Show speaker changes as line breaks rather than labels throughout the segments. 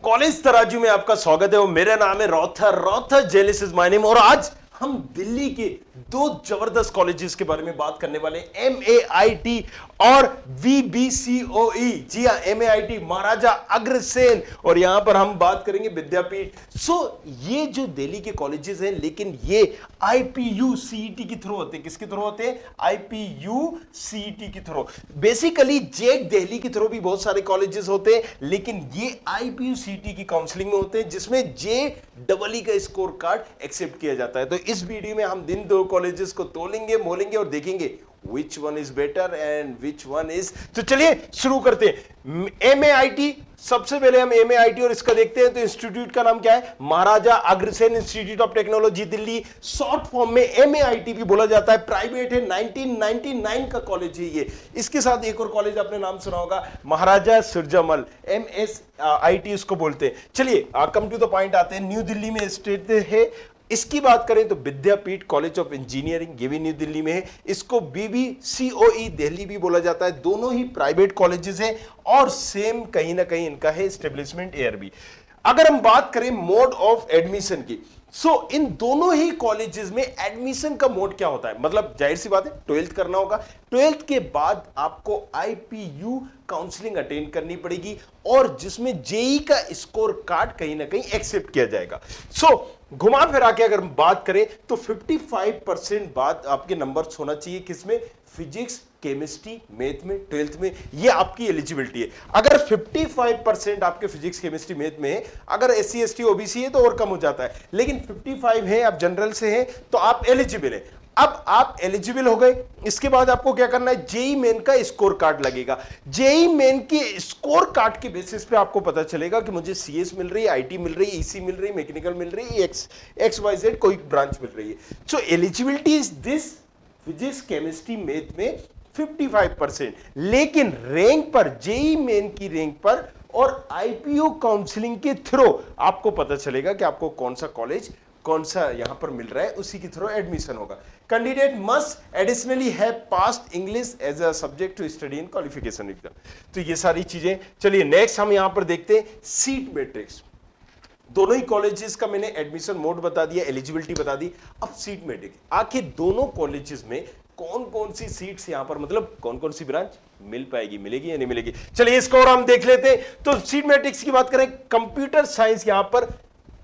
College तराजू में आपका स्वागत है और मेरा नाम है रॉथर रॉथर जेलिस इज माय नेम। और आज हम दिल्ली के दो जबरदस्त कॉलेजेस के बारे में बात करने वाले हैं, MAIT और VBCOE। जी हाँ, MAIT महाराजा अग्रसेन, और यहां पर हम बात करेंगे विद्यापीठ। ये जो दिल्ली के कॉलेजेस हैं, लेकिन ये IPU CET के थ्रू होते हैं। किसके थ्रू होते हैं? IPU CET के थ्रू। बेसिकली जेक दिल्ली के थ्रू भी बहुत सारे कॉलेजेस होते हैं, लेकिन ये IPU CET की काउंसलिंग में होते हैं, जिसमें JEE का स्कोर कार्ड एक्सेप्ट किया जाता है। तो इस वीडियो में हम इन दो कॉलेजेस को तोलेंगे, मोलेंगे और देखेंगे which one is better and which one is। तो चलिए शुरू करते हैं। MAIT, सबसे पहले हम MAIT और इसका देखते हैं। तो इंस्टीट्यूट का नाम क्या है? Maharaja Agrasen institute of technology Delhi. Short form में MAIT भी बोला जाता है। प्राइवेट है, 1999 का कॉलेज है ये। इसके साथ एक और कॉलेज आपने नाम सुना होगा, महाराजा सूरजमल, MSIT उसको बोलते हैं। चलिए कम टू द पॉइंट आते हैं। न्यू दिल्ली में स्टेट है। इसकी बात करें तो विद्यापीठ कॉलेज ऑफ इंजीनियरिंग, ये भी न्यू दिल्ली में है। इसको BBCOE दिल्ली भी बोला जाता है। दोनों ही प्राइवेट कॉलेजेस हैं और सेम कहीं ना कहीं इनका है एस्टेब्लिशमेंट ईयर भी। अगर हम बात करें मोड ऑफ एडमिशन की, इन दोनों ही कॉलेजेस में एडमिशन का मोड क्या होता है? मतलब जाहिर सी बात है, 12th करना होगा। 12th के बाद आपको IPU काउंसलिंग अटेंड करनी पड़ेगी, और जिसमें JEE का स्कोर कार्ड कहीं ना कहीं एक्सेप्ट किया जाएगा। घुमा फिरा के अगर बात करें तो 55% बाद आपके नंबर होना चाहिए किसमें? फिजिक्स, केमिस्ट्री, मैथ में 12th में। ये आपकी एलिजिबिलिटी है। अगर 55% आपके फिजिक्स, केमिस्ट्री, मैथ में है, अगर SC ST OBC है तो और कम हो जाता है, लेकिन 55 है, आप जनरल से हैं तो आप एलिजिबल है। अब आप एलिजिबल हो गए, इसके बाद आपको क्या करना है? JEE मेन का स्कोर कार्ड लगेगा। JEE मेन के स्कोर कार्ड के बेसिस पे आपको पता चलेगा कि मुझे CS मिल रही है, IT मिल रही है, EC मिल रही है, मैकेनिकल मिल रही है, XYZ कोई ब्रांच मिल रही है। Eligibility is this, physics, chemistry, math में 55%, लेकिन रैंक पर, JEE मेन की रैंक पर और IPU काउंसलिंग के थ्रू आपको पता चलेगा कि आपको कौन सा कॉलेज, कौन सा यहां पर मिल रहा है, उसी के थ्रू एडमिशन होगा। Candidate must additionally have passed English as a subject to study in qualification exam. तो ये सारी चीजें। चलिए नेक्स्ट हम यहां पर देखते हैं सीट मैट्रिक्स। दोनों ही कॉलेजेस का मैंने एडमिशन मोड बता दिया, एलिजिबिलिटी बता दी। अब सीट मैट्रिक्स, आखिर दोनों कॉलेजेस में कौन कौन सी सीट्स यहां पर, मतलब कौन कौन सी ब्रांच मिल पाएगी, मिलेगी या नहीं मिलेगी। चलिए इसको और हम देख लेते हैं। तो सीट मैट्रिक्स की बात करें, कंप्यूटर साइंस यहां पर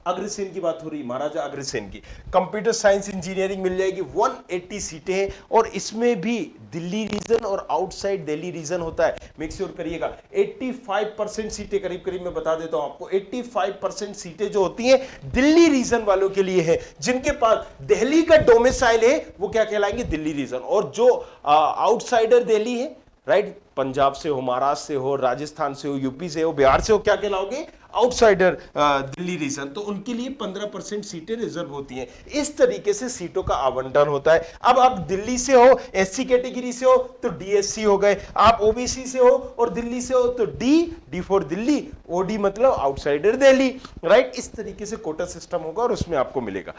अग्रसेन की बात हो रही, महाराजा अग्रसेन की। कंप्यूटर साइंस इंजीनियरिंग मिल जाएगी, 180 सीटें हैं, और इसमें भी दिल्ली रीजन और आउटसाइड दिल्ली रीजन होता है। मेक श्योर करिएगा 85% सीटें, करीब करीब मैं बता देता हूं आपको, 85% सीटें जो होती हैं दिल्ली रीजन वालों के लिए है। जिनके पास दिल्ली का डोमिसाइल है वो क्या कहलाएंगे? दिल्ली रीजन। और जो आउटसाइडर दिल्ली है, राइट, पंजाब से हो, महाराष्ट्र से हो, राजस्थान से हो, यूपी से हो, बिहार से हो, क्या कहलाओगे? Outsider Delhi region. तो उनके लिए 15% सीटें रिजर्व होती हैं। इस तरीके से सीटों का आवंटन होता है। अब आप दिल्ली से हो, SC कैटेगरी से हो तो DSC हो गए, आप OBC से हो और दिल्ली से हो तो D फॉर दिल्ली, OD मतलब आउटसाइडर दिल्ली, राइट। इस तरीके से कोटा सिस्टम होगा और उसमें आपको मिलेगा।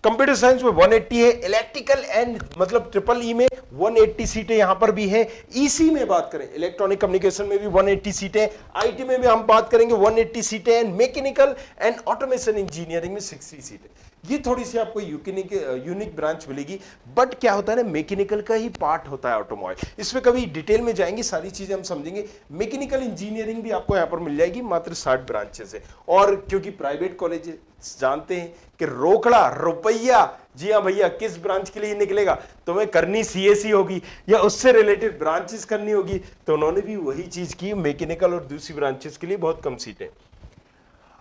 कंप्यूटर साइंस में 180 है, इलेक्ट्रिकल एंड मतलब EEE में 180 सीटें यहां पर भी है। EC में बात करें, इलेक्ट्रॉनिक कम्युनिकेशन में भी 180 सीटें, IT में भी हम बात करेंगे 180 सीटें, मैकेनिकल एंड ऑटोमेशन इंजीनियरिंग में 60 सीटें। ये थोड़ी सी आपको यूनिक ब्रांच मिलेगी। बट क्या होता है ना, मैकेनिकल का ही पार्ट होता है ऑटोमोबाइल। इसमें कभी डिटेल में जाएंगे, सारी चीजें हम समझेंगे। मैकेनिकल इंजीनियरिंग भी आपको यहां पर मिल जाएगी, मात्र 60 ब्रांचेस है। और क्योंकि प्राइवेट कॉलेज जानते हैं कि रोकड़ा रुपया, जी हाँ भैया, किस ब्रांच के लिए निकलेगा? तुम्हें करनी CSE होगी या उससे रिलेटेड ब्रांचेस करनी होगी। तो उन्होंने भी वही चीज की, मैकेनिकल और दूसरी ब्रांचेस के लिए बहुत कम सीटें।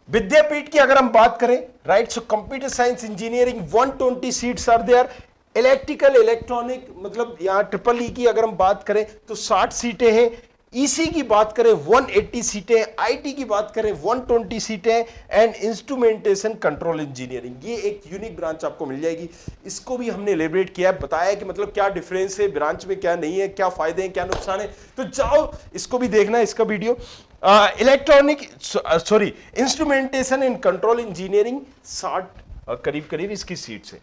विद्यापीठ की अगर हम बात करें, right, computer science engineering 120 seats are there. Electrical electronic मतलब यहां EEE की अगर हम बात करें तो 60 सीटें हैं। EC की बात करें 180 सीटें, IT की बात करें 120 सीटें, एंड इंस्ट्रूमेंटेशन कंट्रोल इंजीनियरिंग, ये एक यूनिक ब्रांच आपको मिल जाएगी। इसको भी हमने एलिब्रेट किया है, बताया कि मतलब क्या डिफरेंस है ब्रांच में, क्या नहीं है, क्या फायदे हैं, क्या नुकसान है। तो जाओ इसको भी देखना है, इसका video. Instrumentation and control engineering 60 करीब करीब इसकी सीट्स है।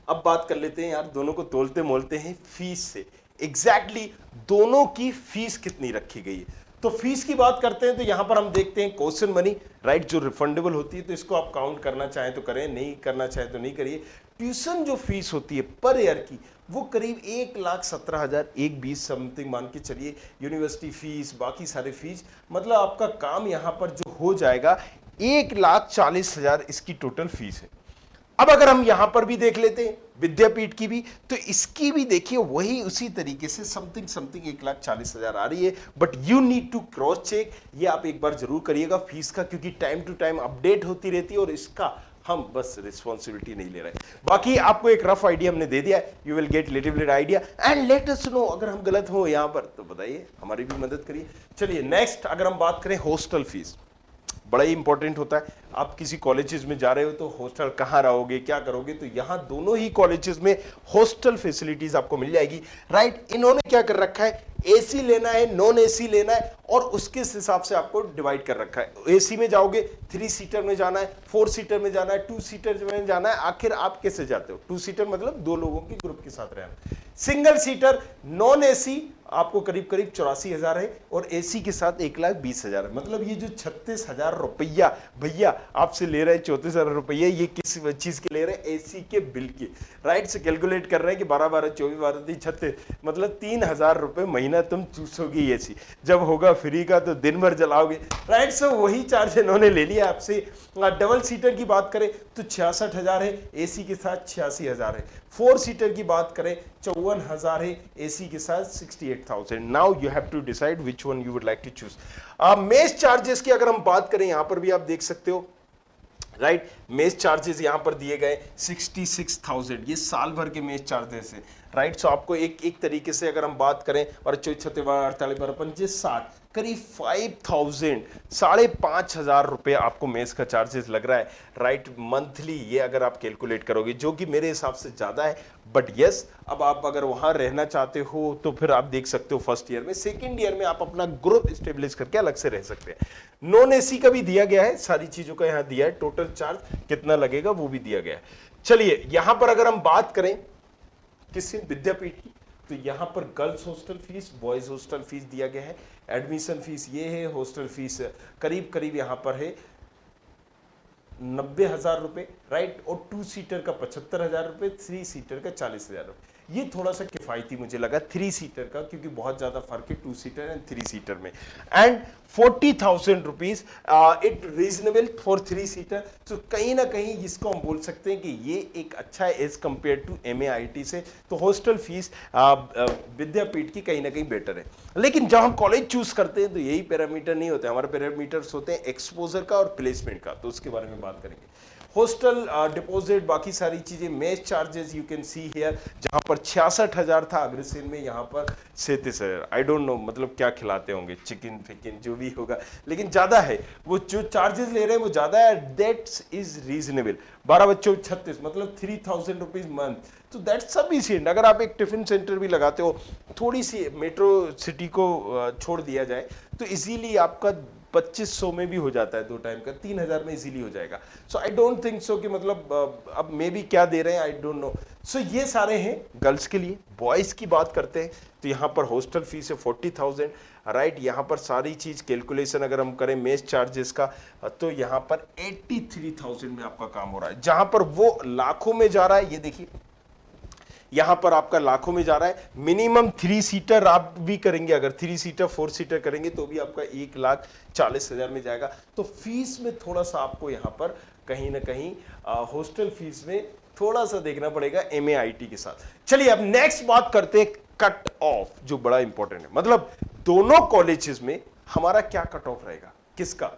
अब बात कर लेते हैं यार, दोनों को तोलते मोलते हैं फीस से। एग्जैक्टली दोनों की फीस कितनी रखी गई है? तो फीस की बात करते हैं तो यहां पर हम देखते हैं क्वेश्चन मनी, राइट, जो रिफंडेबल होती है, तो इसको आप काउंट करना चाहें तो करें, नहीं करना चाहें तो नहीं करिए। ट्यूशन जो फीस होती है पर ईयर की, वो करीब 1,17,000, 1,20 समथिंग मान के चलिए, यूनिवर्सिटी फीस, बाकी सारे फीस, मतलब आपका काम यहां पर जो हो जाएगा 1,40,000 इसकी टोटल फीस है। अब अगर हम यहां पर भी देख लेते हैं विद्यापीठ की भी, तो इसकी भी देखिए वही उसी तरीके से समथिंग 1,40,000 आ रही है। But you need to cross check, ये आप एक बार जरूर करिएगा फीस का, क्योंकि टाइम टू टाइम अपडेट होती रहती है और इसका हम बस रिस्पॉन्सिबिलिटी नहीं ले रहे। बाकी आपको एक रफ आइडिया हमने दे दिया, you will get little bit idea and let us know अगर हम गलत हो यहां पर तो बताइए, हमारी भी मदद करिए। चलिए नेक्स्ट अगर हम बात करें हॉस्टल फीस, बड़ा ही इंपॉर्टेंट होता है। आप किसी कॉलेजेस में जा रहे हो तो हॉस्टल कहाँ रहोगे, क्या करोगे, तो यहाँ दोनों ही कॉलेजेस में हॉस्टल फैसिलिटीज आपको मिल जाएगी, राइट। इन्होंने क्या कर रखा है, एसी लेना है, नॉन एसी लेना है, और उसके हिसाब से आपको डिवाइड कर रखा है। एसी में जाओगे 3 सीटर में जाना है, 4 सीटर में जाना है, 2 सीटर में जाना है। आखिर आप कैसे जाते हो, 2 सीटर मतलब 2 लोगों की ग्रुप के साथ रहना। सिंगल सीटर नॉन एसी आपको करीब करीब 84,000 है, और एसी के साथ 1,20,000 है। मतलब ये जो 36,000 रुपया भैया आपसे ले रहे हैं, 34,000 रुपया, ये किस चीज के ले रहे हैं, एसी के बिल के, राइट। से कैलकुलेट कर रहे हैं कि 12 12 24 12 3 36, मतलब 3,000 रुपए महीना तुम चूसोगी एसी। जब होगा फ्री का तो दिन भर जलाओगे, राइट। सो वही चार्ज इन्होंने ले लिया आपसे। डबल सीटर की बात करें तो 66,000 है, एसी के साथ 86,000 है। 4 सीटर की बात करें 54,000 है, एसी के साथ 68,000। Now you have to decide which one you would like to choose. Mess charges की अगर हम बात करें, यहां पर भी आप देख सकते हो, राइट। मेस चार्जेस यहां पर दिए गए 66,000, ये साल भर के मेस चार्जेस है, राइट। सो आपको एक तरीके से अगर हम बात करें, और 60 करीब 5,000, 5,500 रुपए आपको मेस का चार्जेस लग रहा है, राइट, मंथली। ये अगर आप कैलकुलेट करोगे, जो कि मेरे हिसाब से ज्यादा है, बट यस, अब आप अगर वहां रहना चाहते हो तो फिर आप देख सकते हो फर्स्ट ईयर में, सेकेंड ईयर में आप अपना ग्रुप स्टेब्लिश करके अलग से रह सकते हैं। नॉन एसी का भी दिया गया है, सारी चीजों का यहां दिया है, टोटल चार्ज कितना लगेगा वो भी दिया गया है। चलिए यहां पर अगर हम बात करें किसी विद्यापीठ की, तो यहां पर girls hostel fees, boys hostel fees दिया गया है। एडमिशन फीस ये है, हॉस्टल फीस करीब करीब यहां पर है 90,000 रुपए, राइट। और 2 सीटर का 75,000 रुपए, 3 सीटर का 40,000 रुपए। ये थोड़ा सा किफायती मुझे लगा 3 सीटर का, क्योंकि बहुत ज्यादा फर्क है 2 सीटर एंड 3 सीटर में। And 40,000 rupees it reasonable for 3 seater. तो कहीं ना कहीं इसको हम बोल सकते हैं कि ये एक अच्छा है एज कंपेयर टू MAIT से। तो हॉस्टल फीस विद्यापीठ की कहीं ना कहीं बेटर है। लेकिन जब हम कॉलेज चूज करते हैं तो यही पैरामीटर नहीं होते, हमारे पैरामीटर्स होते हैं एक्सपोजर का और प्लेसमेंट का, तो उसके बारे में बात करेंगे। हॉस्टल डिपॉजिट, बाकी सारी चीजें, mess charges you can see here, जहां पर 66,000 था अग्रसेन में, यहां पर 37,000। आई डोंट नो मतलब क्या खिलाते होंगे, चिकन फिकन जो भी होगा, लेकिन ज्यादा है, वो जो चार्जेस ले रहे हैं वो ज्यादा है, दैट्स इज रीजनेबल। 12 बच्चों 36, मतलब 3,000 रुपीज मंथ, तो दैट्स सफिशिएंट। अगर आप एक टिफिन सेंटर भी लगाते हो, थोड़ी सी मेट्रो सिटी को छोड़ दिया जाए, तो इजीली आपका 2,500 में भी हो जाता है 2 टाइम का, 3,000 में इजीली हो जाएगा। सो आई डोंट थिंक सो कि मतलब अब मे बी क्या दे रहे हैं, आई डोंट नो। सो ये सारे हैं गर्ल्स के लिए। बॉयज की बात करते हैं तो यहाँ पर हॉस्टल फीस है 40,000, राइट। यहाँ पर सारी चीज कैलकुलेशन अगर हम करें मेस चार्जेस का, तो यहाँ पर 83,000 में आपका काम हो रहा है, जहां पर वो लाखों में जा रहा है। ये देखिए यहां पर आपका लाखों में जा रहा है। मिनिमम 3 सीटर आप भी करेंगे, अगर 3 सीटर 4 सीटर करेंगे तो भी आपका 1,40,000 में जाएगा। तो फीस में थोड़ा सा आपको यहां पर कहीं ना कहीं हॉस्टल फीस में थोड़ा सा देखना पड़ेगा MAIT के साथ। चलिए अब नेक्स्ट बात करते हैं कट ऑफ, जो बड़ा इंपॉर्टेंट है। मतलब दोनों कॉलेजेस में हमारा क्या कट ऑफ रहेगा, किसका?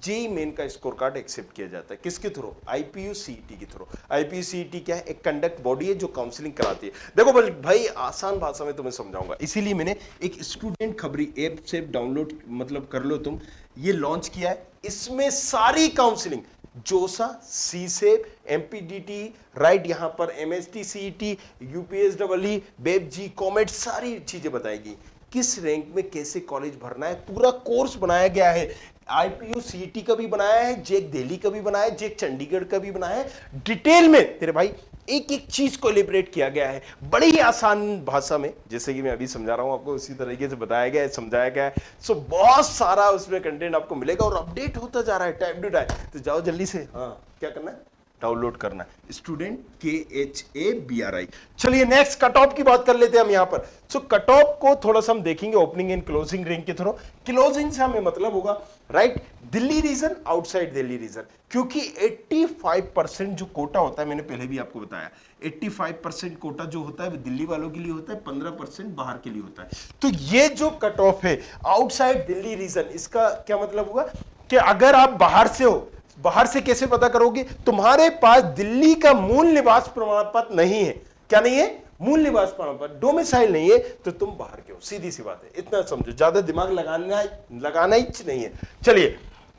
जेई मेन का स्कोर कार्ड एक्सेप्ट किया जाता है किसके थ्रू? IPU-CET के थ्रू। IPU-CET क्या है? एक कंडक्ट बॉडी है जो काउंसलिंग कराती है। देखो भाई आसान भाषा में तुम्हें समझाऊंगा, इसीलिए मैंने एक स्टूडेंट खबरी ऐप से डाउनलोड मतलब कर लो तुम, ये लॉन्च किया है। इसमें सारी काउंसलिंग, जोसा, सीसेप, MPDT, राइट, यहां पर MST-CET, UPSEE, बेबजी, कॉमेट, सारी चीजें बताएगी। किस रैंक में कैसे कॉलेज भरना है, पूरा कोर्स बनाया गया है। आईपीयू सीईटी का भी बनाया है, जेक दिल्ली का भी बनाया है, जेक चंडीगढ़ का भी बनाया है। डिटेल में तेरे भाई एक एक चीज को एलिब्रेट किया गया है बड़ी ही आसान भाषा में, जैसे कि मैं अभी समझा रहा हूं आपको, उसी तरीके से बताया गया है, समझाया गया है। सो बहुत सारा उसमें कंटेंट आपको मिलेगा और अपडेट होता जा रहा है टाइम टू टाइम। तो जाओ जल्दी से, हाँ क्या करना है, डाउनलोड करना है स्टूडेंट KHABRI। चलिए नेक्स्ट कट ऑफ की बात कर लेते हैं हम यहां पर। सो कट ऑफ को थोड़ा सा हम देखेंगे ओपनिंग एंड क्लोजिंग रैंक के थ्रू। क्लोजिंग से हमें मतलब होगा right Delhi region, outside Delhi region, क्योंकि 85% जो कोटा होता है, मैंने पहले भी आपको बताया 85% कोटा जो होता है वो दिल्ली वालों के लिए होता है, 15% बाहर के लिए होता है। तो ये जो कट ऑफ है आउटसाइड दिल्ली रीजन, इसका क्या मतलब हुआ कि अगर आप बाहर से हो, बाहर से कैसे पता करोगे, तुम्हारे पास दिल्ली का मूल निवास प्रमाण पत्र नहीं है। क्या नहीं है? मूल निवास प्रमाण पत्र, डोमिसाइल नहीं है, तो तुम बाहर के हो, सीधी सी बात है। इतना समझो, ज्यादा दिमाग लगाना ही नहीं है। चलिए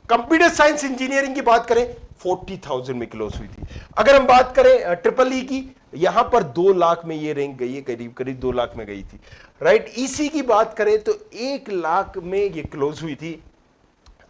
कंप्यूटर साइंस इंजीनियरिंग की बात करें 40,000 में क्लोज हुई थी। अगर हम बात करें ट्रिपल ई की, यहां पर 2 लाख में ये रैंक गई है, करीब करीब 2 लाख में गई थी राइट। ईसी की बात करें तो 1 लाख में ये क्लोज हुई थी।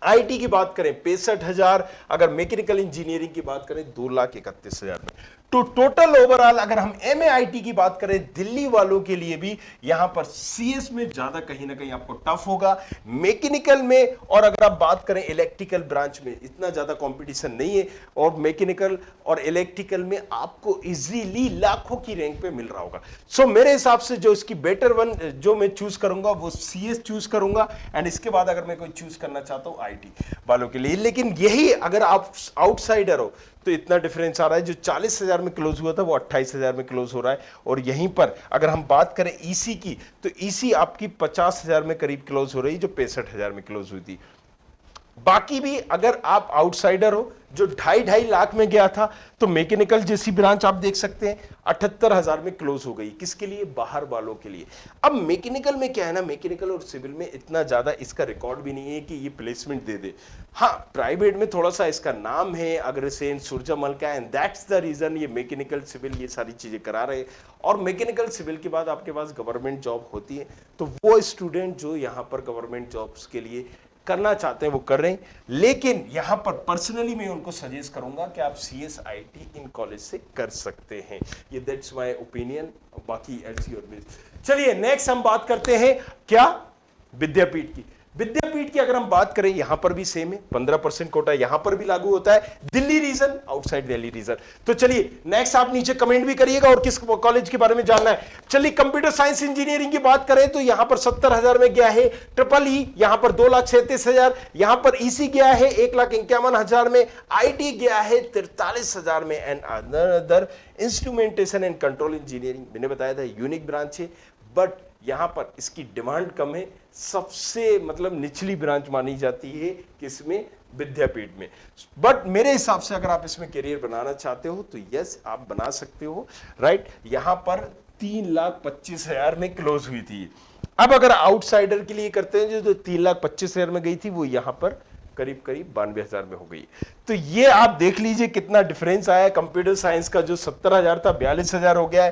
आईटी की बात करें 65,000, अगर मैकेनिकल इंजीनियरिंग की बात करें 2,31,000 में। तो टोटल ओवरऑल अगर हम एमएआईटी की बात करें दिल्ली वालों के लिए भी यहां पर सीएस में ज्यादा कहीं ना कहीं आपको टफ होगा, मैकेनिकल में, और अगर आप बात करें इलेक्ट्रिकल ब्रांच में इतना ज्यादा कंपटीशन नहीं है, और मैकेनिकल और इलेक्ट्रिकल में आपको इजीली लाखों की रैंक पे मिल रहा होगा। सो मेरे हिसाब से जो इसकी बेटर वन जो मैं चूज करूंगा वो सीएस चूज करूंगा, एंड इसके बाद अगर मैं कोई चूज करना चाहता हूं आईटी वालों के लिए। लेकिन यही अगर आप आउटसाइडर हो तो इतना डिफरेंस आ रहा है, जो 40,000 में क्लोज हुआ था वो 28,000 में क्लोज हो रहा है। और यहीं पर अगर हम बात करें ईसी की, तो ईसी आपकी 50,000 में करीब क्लोज हो रही है, जो 65,000 में क्लोज हुई थी। बाकी भी अगर आप आउटसाइडर हो, जो 2.5 लाख में गया था, तो मैकेनिकल जैसी ब्रांच आप देख सकते हैं 78,000 में क्लोज हो गई। किसके लिए? बाहर वालों के लिए। अब मैकेनिकल में क्या है ना, मैकेनिकल और सिविल में इतना ज्यादा इसका रिकॉर्ड भी नहीं है कि ये प्लेसमेंट दे दे। हाँ, प्राइवेट में थोड़ा सा इसका नाम है, अग्रसेन, सूरजमल का, एंड दैट्स द रीजन ये मैकेनिकल सिविल ये सारी चीजें करा रहे हैं। और मैकेनिकल सिविल के बाद आपके पास गवर्नमेंट जॉब होती है, तो वो स्टूडेंट जो यहां पर गवर्नमेंट जॉब्स के लिए करना चाहते हैं वो कर रहे हैं। लेकिन यहां पर पर्सनली मैं उनको सजेस्ट करूंगा कि आप CSIT इन कॉलेज से कर सकते हैं। ये दैट्स माय ओपिनियन, बाकी एल्स योर बिजनेस। चलिए नेक्स्ट हम बात करते हैं क्या, विद्यापीठ की। विद्यापीठ की अगर हम बात करें, यहां पर भी सेम है, 15% कोटा यहां पर भी लागू होता है, Delhi region, outside Delhi region. तो चलिए नेक्स्ट आप नीचे कमेंट भी करिएगा और किस कॉलेज के बारे में जानना है। चलिए कंप्यूटर साइंस इंजीनियरिंग की बात करें तो यहां पर 70,000 में गया है ट्रिपल ई, यहां पर 2,37,000, यहां पर ईसी गया है 1,51,000 में, आईटी गया है 43,000 में, and other instrumentation and control engineering मैंने बताया था यूनिक ब्रांच है, बट यहां पर इसकी डिमांड कम है, सबसे मतलब निचली ब्रांच मानी जाती है किसमें, विद्यापीठ में। बट मेरे हिसाब से अगर आप इसमें करियर बनाना चाहते हो तो यस आप बना सकते हो राइट। यहां पर 3,25,000 में क्लोज हुई थी। अब अगर आउटसाइडर के लिए करते हैं जो 3,25,000 में गई थी, वो यहां पर करीब करीब 92,000 में हो गई। तो ये आप देख लीजिए कितना डिफरेंस आया। कंप्यूटर साइंस का जो 70,000 था 42,000 हो गया है।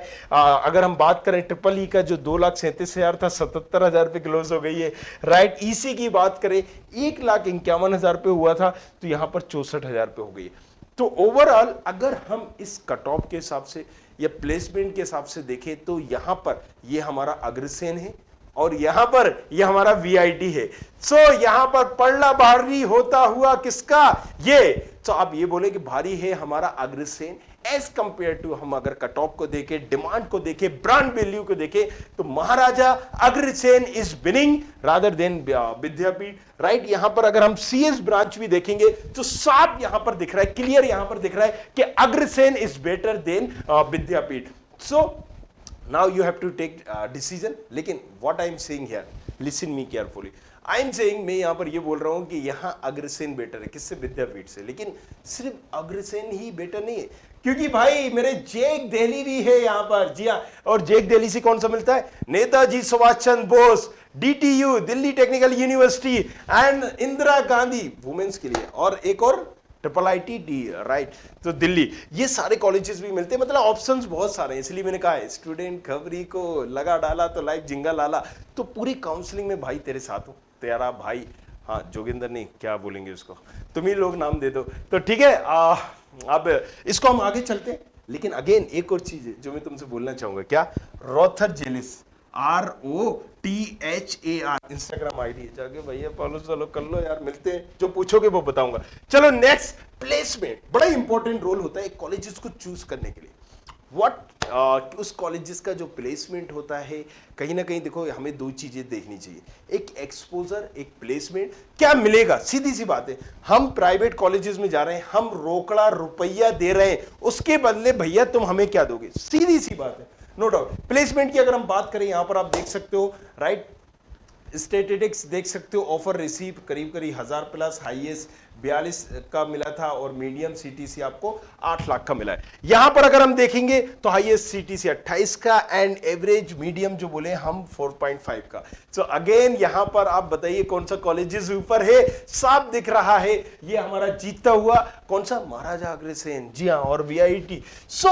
अगर हम बात करें ट्रिपल ई का जो 2,37,000 था 77,000 पे क्लोज हो गई है राइट। ईसी की बात करें 1,51,000 पे हुआ था, तो यहां पर 64,000 पे हो गई है। तो ओवरऑल अगर हम इस कट ऑफ के हिसाब से या प्लेसमेंट के हिसाब से देखें तो यहां पर ये हमारा अग्रसेन है और यहां पर यह हमारा वीआईटी है। सो यहां पर पड़ना भारी होता हुआ किसका, ये तो आप ये बोले कि भारी है हमारा अग्रसेन एज कंपेयर टू, हम अगर कट ऑफ को देखें, डिमांड को देखें, ब्रांड वैल्यू को देखें, तो Maharaja Agrasen is winning rather than Vidyapeeth right. यहां पर अगर हम सीएस ब्रांच भी देखेंगे तो साफ यहां पर दिख रहा है, क्लियर यहां पर दिख रहा है कि Agrasen is better than Vidyapeeth. So now you have to take decision। लेकिन what I am saying here, listen me carefully, I am saying, मैं यहां पर ये बोल रहा हूं कि यहां अग्रसेन बेटर है, किससे, विद्यापीठ से। लेकिन सिर्फ अग्रसेन ही बेटर नहीं है, क्योंकि भाई मेरे जेक दिल्ली भी है यहां पर, जी हाँ। और जेक दिल्ली से कौन सा मिलता है, Netaji Subhash Chandra Bose, DTU Delhi technical university, and Indira Gandhi women's के लिए, और एक और IIT राइट। तो दिल्ली, ये सारे कॉलेजेस भी मिलते हैं, मतलब ऑप्शंस बहुत सारे हैं। इसलिए मैंने कहा है स्टूडेंट खबरी को लगा डाला तो लाइफ जिंगा लाला। तो पूरी काउंसलिंग में भाई तेरे साथ हूं, तेरा भाई हाँ जोगिंदर नहीं, क्या बोलेंगे उसको, तुम ही लोग नाम दे दो। तो ठीक है, अब इसको हम आगे चलते हैं। लेकिन अगेन एक और चीज है जो मैं तुमसे बोलना चाहूंगा, क्या? रोथर जेलिस, ROTHAR इंस्टाग्राम आईडी है, जाके भैया फॉलो चलो कर लो यार, मिलते हैं, जो पूछोगे वो बताऊंगा। चलो नेक्स्ट, प्लेसमेंट बड़ा इंपॉर्टेंट रोल होता है कॉलेजेस को चूज करने के लिए। उस कॉलेजेस का जो प्लेसमेंट होता है, कहीं ना कहीं देखो हमें दो चीजें देखनी चाहिए, एक एक्सपोजर, एक प्लेसमेंट। क्या मिलेगा? सीधी सी बात है, हम प्राइवेट कॉलेजेस में जा रहे हैं, हम रोकड़ा रुपया दे रहे हैं, उसके बदले भैया तुम हमें क्या दोगे? सीधी सी बात है, नो डाउट। प्लेसमेंट की अगर हम बात करें, यहां पर आप देख सकते हो, राइट, स्टैटिस्टिक्स देख सकते हो, ऑफर रिसीव करीब करीब 1000 प्लस, हाईएस्ट 42 का मिला था और मीडियम सीटीसी आपको 8 लाख का मिला है। यहां पर अगर हम देखेंगे तो हाईएस्ट सीटीसी 28 का एंड एवरेज मीडियम जो बोले हम 4.5 का। सो अगेन यहां पर आप बताइए कौन सा कॉलेजेस ऊपर है? साफ दिख रहा है ये हमारा जीतता हुआ कौन सा? महाराजा अग्रसेन, जी हां, और VIT। सो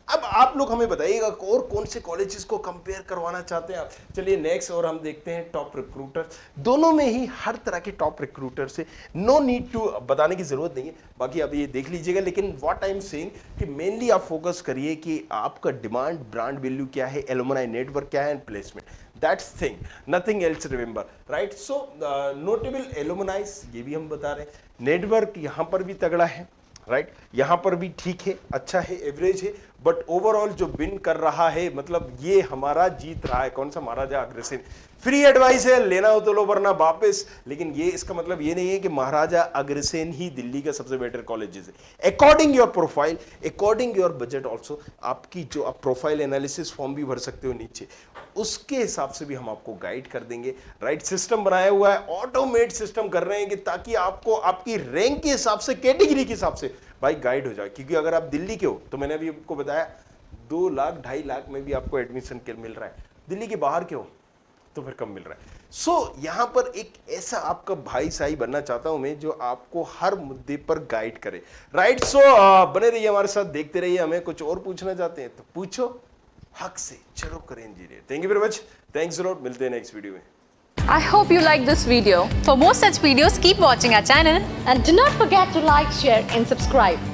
अब आप लोग हमें बताइएगा और कौन से कॉलेजेस को कंपेयर करवाना चाहते हैं आप। चलिए नेक्स्ट और हम देखते हैं टॉप रिक्रूटर। दोनों में ही हर तरह के टॉप रिक्रूटर से नो नीड टू बताने की जरूरत नहीं है, बाकी आप ये देख लीजिएगा। लेकिन व्हाट आई एम सेइंग कि मेनली आप फोकस करिए कि आपका डिमांड, ब्रांड वैल्यू क्या है, एलुमनाई नेटवर्क क्या है and placement, that's thing, nothing else, remember, right. So notable एलुमनाइज, ये भी हम बता रहे हैं, नेटवर्क यहां पर भी तगड़ा है, राइट, यहां पर भी ठीक है, अच्छा है, एवरेज है, बट ओवरऑल जो विन कर रहा है, मतलब ये हमारा जीत रहा है कौन सा? महाराजा अग्रसेन। फ्री एडवाइस है, लेना हो तो लो वरना वापस, लेकिन ये इसका मतलब ये नहीं है कि महाराजा अग्रसेन ही दिल्ली का सबसे बेटर कॉलेजेस है। According your profile, according your budget also, आपकी जो आप प्रोफाइल एनालिसिस फॉर्म भी भर सकते हो नीचे, उसके हिसाब से भी हम आपको गाइड कर देंगे, राइट। सिस्टम बनाया हुआ है, ऑटोमेट सिस्टम कर रहे हैं कि ताकि आपको आपकी रैंक के हिसाब से, कैटेगरी के हिसाब से भाई गाइड हो जाए। क्योंकि अगर आप दिल्ली के हो तो मैंने अभी आपको बताया 2 लाख 2.5 लाख में भी आपको एडमिशन मिल रहा है, दिल्ली के बाहर के हो तो फिर कम मिल रहा है। सो यहां पर एक ऐसा आपका भाई साई बनना चाहता हूं मैं जो आपको हर मुद्दे पर गाइड करे, राइट। सो बने रहिए हमारे साथ, देखते रहिए। हमें कुछ और पूछना चाहते हैं तो पूछो, हक से चलो करें engineer. Thank you very much, thanks a lot, मिलते हैं नेक्स्ट वीडियो में।
I hope you like this video. For more such videos, keep watching our channel.
And do not forget to like, share and subscribe.